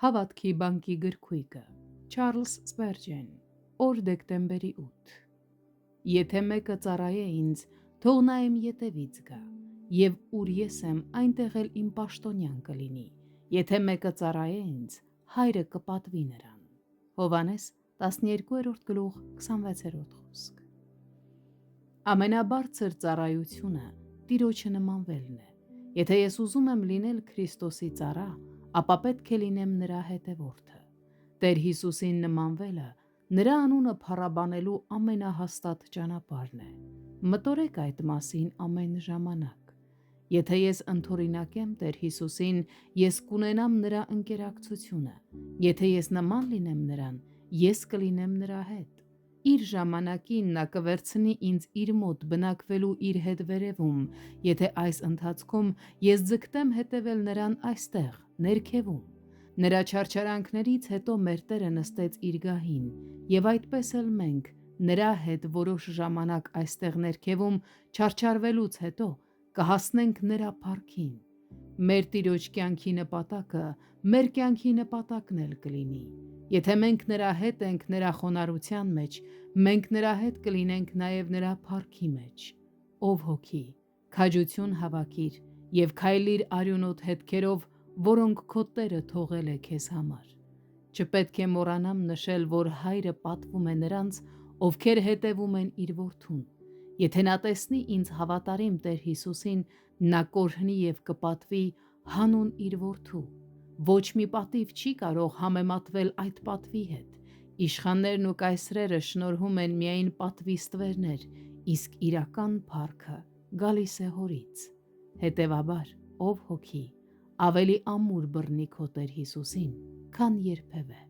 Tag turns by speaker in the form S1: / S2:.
S1: Հավատքի բանկի գրքույկը, Չարլզ Սպերջեն, օր դեկտեմբերի 8։ Եթե մեկը ծառայե ինձ, թող նա իմ ետևից գա, և ուր ես եմ, այնտեղ էլ իմ պաշտոնյան կլինի։ Եթե մեկը ծառայե ինձ, հայրը կպատվի նրան։ Հովհաննես 12:26 խոսք։ Ամենաբարձր ծառայությունը Տիրոջը նմանվելն է։ Եթե ես ուզում եմ լինել Քրիստոսի ծառա, ապա պետք է լինեմ նրա հետևորդը։ Տեր Հիսուսին նմանվելը նրա անունը փառաբանելու ամենահաստատ ճանապարհն է։ Մտորեք այդ մասին ամեն ժամանակ։ Եթե ես ընդօրինակեմ Տեր Հիսուսին, ես կունենամ նրա ընկերակցությունը։ Եթե ես նման լինեմ նրան, ես կլինեմ նրա հետ։ Իր ժամանակին նա կվերցնի ինձ իր մոտ բնակվելու իր հետ վերևում, եթե այս ընթացքում ես ձգտեմ հետևել նրան այստեղ, ներքևում։ Նրա չարչարանքներից հետո մեր Տերը նստեց իր գահին, և այդպես էլ մենք նրա հետ որոշ ժամանակ այստեղ ներքևում չարչարվելուց հետո կհասնենք նրա փառքին։ Մեր Տիրոջ կյանքի նպատակը մեր կյանքի նպատակն էլ կլինի։ Եթե մենք նրա հետ ենք նրա խոնարհության մեջ, մենք նրա հետ կլինենք նաև նրա փառքի մեջ։ Ով հոգի, քաջություն հավաքիր և քայլիր արյունոտ հետքերով, որոնք քո Տերը թողել է քեզ համար։ Չպետք է մոռանամ նշել, որ Հայրը պատվում է նրանց, ովքեր հետևում են իր որդուն։ Եթե նա տեսնի ինձ հավատարիմ Տեր Հիսուսին, նա կօրհնի և կպատվի հանուն իր որդու։ Ոչ մի պատիվ չի կարող համեմատվել այդ պատվի հետ։ Իշխաններն ու կայսրերը շնորհում են միայն պատվի ստվերներ, իսկ իրական փառքը գալիս է Հորից։ Հետևաբար, ով հոգի, ավելի ամուր բռնի քո Տեր Հիսուսին, քան երբևէ։